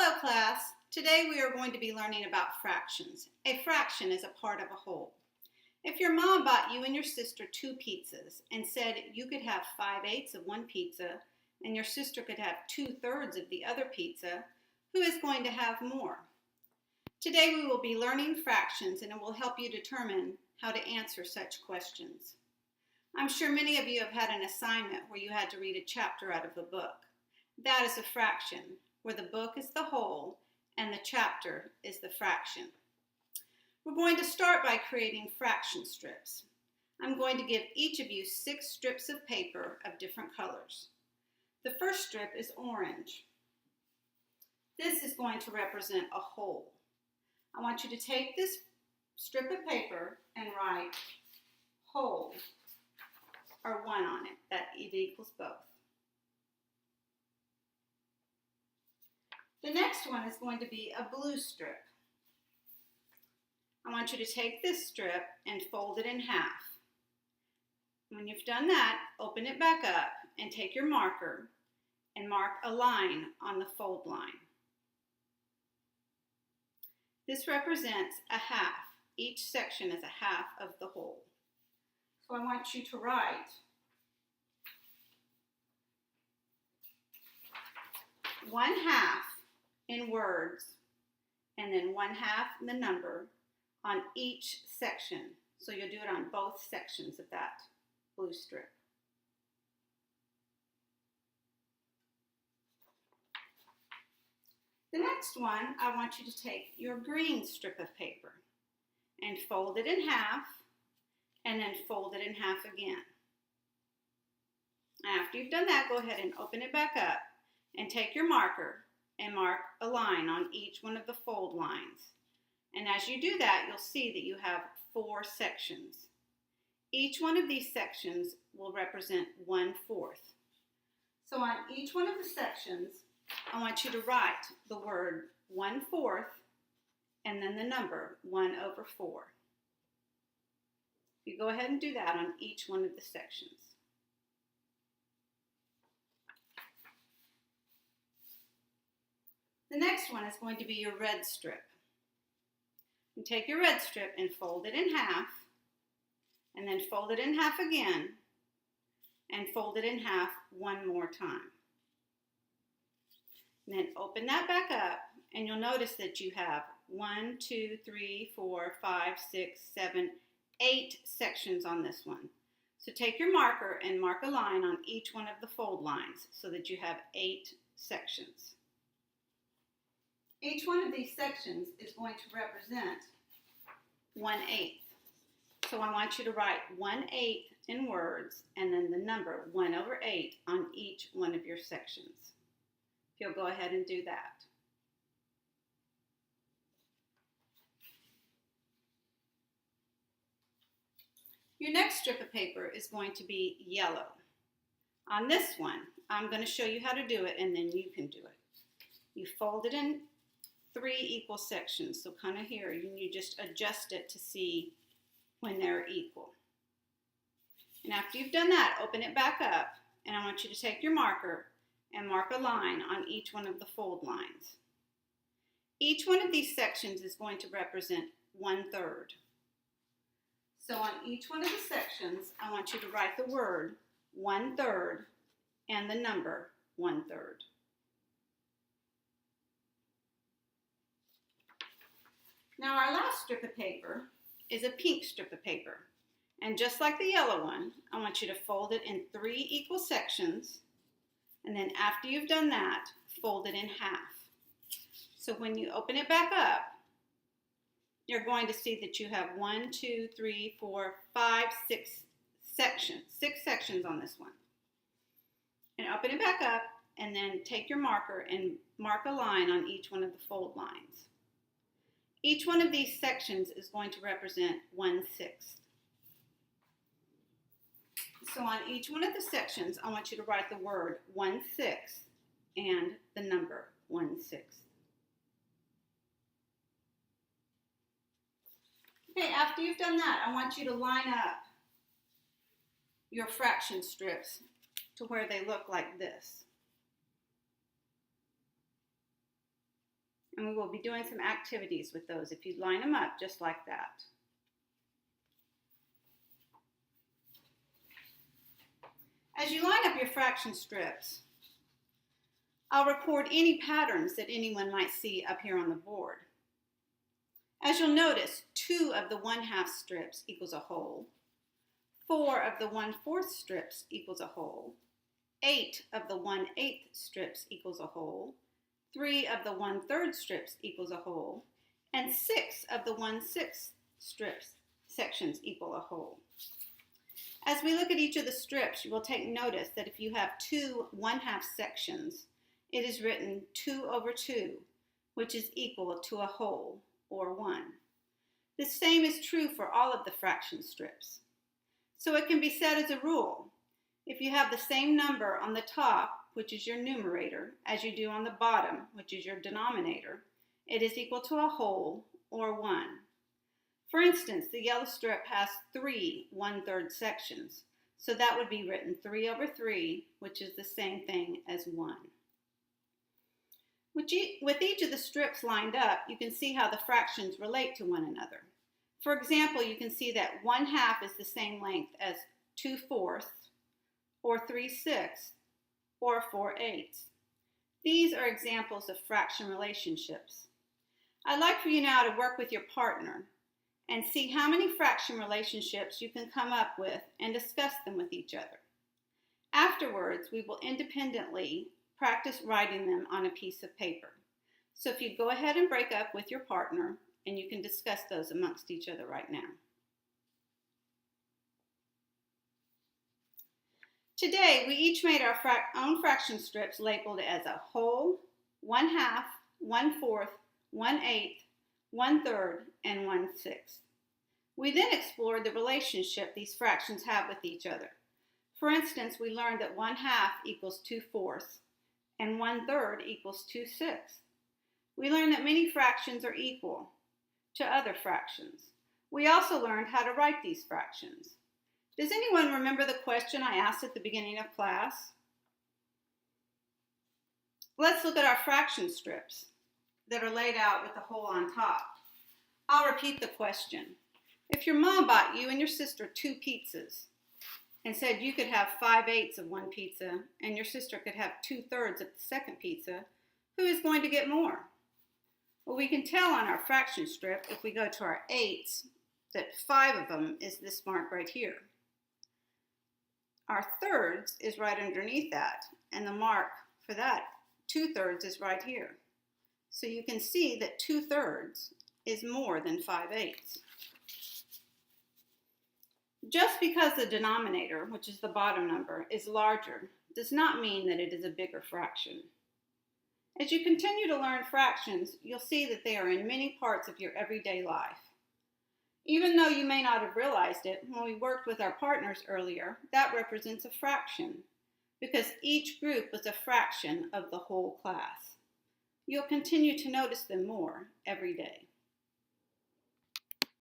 Hello class, today we are going to be learning about fractions. A fraction is a part of a whole. If your mom bought you and your sister 2 pizzas and said you could have 5/8 of one pizza and your sister could have 2/3 of the other pizza, who is going to have more? Today we will be learning fractions and it will help you determine how to answer such questions. I'm sure many of you have had an assignment where you had to read a chapter out of a book. That is a fraction, where the book is the whole and the chapter is the fraction. We're going to start by creating fraction strips. I'm going to give each of you 6 strips of paper of different colors. The first strip is orange. This is going to represent a whole. I want you to take this strip of paper and write whole or 1 on it. That it equals both. The next one is going to be a blue strip. I want you to take this strip and fold it in half. When you've done that, open it back up and take your marker and mark a line on the fold line. This represents a half. Each section is a half of the whole. So I want you to write 1/2 in words and then 1/2 in the number on each section. So you'll do it on both sections of that blue strip. The next one, I want you to take your green strip of paper and fold it in half and then fold it in half again. After you've done that, go ahead and open it back up and take your marker and mark a line on each one of the fold lines. And as you do that, you'll see that you have 4 sections. Each one of these sections will represent 1/4. So on each one of the sections, I want you to write the word 1/4 and then the number 1/4. You go ahead and do that on each one of the sections. The next one is going to be your red strip. You take your red strip and fold it in half, and then fold it in half again, and fold it in half 1 more time. And then open that back up, and you'll notice that you have 1, 2, 3, 4, 5, 6, 7, 8 sections on this one. So take your marker and mark a line on each one of the fold lines so that you have 8 sections. Each one of these sections is going to represent 1/8. So I want you to write 1/8 in words and then the number 1/8 on each one of your sections. If you'll go ahead and do that. Your next strip of paper is going to be yellow. On this one, I'm going to show you how to do it and then you can do it. You fold it in 3 equal sections. So kind of here, you just adjust it to see when they're equal. And after you've done that, open it back up and I want you to take your marker and mark a line on each one of the fold lines. Each one of these sections is going to represent 1/3. So on each one of the sections, I want you to write the word 1/3 and the number 1/3. Now our last strip of paper is a pink strip of paper. And just like the yellow one, I want you to fold it in 3 equal sections. And then after you've done that, fold it in half. So when you open it back up, you're going to see that you have 1, 2, 3, 4, 5, 6 sections. 6 sections on this one. And open it back up and then take your marker and mark a line on each one of the fold lines. Each one of these sections is going to represent 1/6. So on each one of the sections, I want you to write the word 1/6 and the number 1/6. Okay, after you've done that, I want you to line up your fraction strips to where they look like this. And we will be doing some activities with those if you line them up just like that. As you line up your fraction strips, I'll record any patterns that anyone might see up here on the board. As you'll notice, 2 of the 1/2 strips equals a whole, 4 of the 1/4 strips equals a whole, 8 of the 1/8 strips equals a whole, 3 of the 1/3 strips equals a whole, and 6 of the 1/6 strips sections equal a whole. As we look at each of the strips, you will take notice that if you have 2 1/2 sections, it is written 2/2, which is equal to a whole, or 1. The same is true for all of the fraction strips. So it can be said as a rule, if you have the same number on the top, which is your numerator, as you do on the bottom, which is your denominator, it is equal to a whole, or 1. For instance, the yellow strip has 3 1/3 sections, so that would be written 3/3, which is the same thing as 1. With each of the strips lined up, you can see how the fractions relate to one another. For example, you can see that 1/2 is the same length as 2/4, or 3/6, or 4/8. These are examples of fraction relationships. I'd like for you now to work with your partner and see how many fraction relationships you can come up with and discuss them with each other. Afterwards, we will independently practice writing them on a piece of paper. So if you go ahead and break up with your partner, and you can discuss those amongst each other right now. Today, we each made our own fraction strips labeled as a whole, 1/2, 1/4, 1/8, 1/3, and 1/6. We then explored the relationship these fractions have with each other. For instance, we learned that 1/2 equals 2/4, and 1/3 equals 2/6. We learned that many fractions are equal to other fractions. We also learned how to write these fractions. Does anyone remember the question I asked at the beginning of class? Let's look at our fraction strips that are laid out with the whole on top. I'll repeat the question. If your mom bought you and your sister 2 pizzas and said you could have 5/8 of one pizza and your sister could have 2/3 of the second pizza, who is going to get more? Well, we can tell on our fraction strip, if we go to our 8s, that 5 of them is this mark right here. Our thirds is right underneath that, and the mark for that 2/3 is right here. So you can see that 2/3 is more than 5/8. Just because the denominator, which is the bottom number, is larger, does not mean that it is a bigger fraction. As you continue to learn fractions, you'll see that they are in many parts of your everyday life. Even though you may not have realized it, when we worked with our partners earlier, that represents a fraction, because each group was a fraction of the whole class. You'll continue to notice them more every day.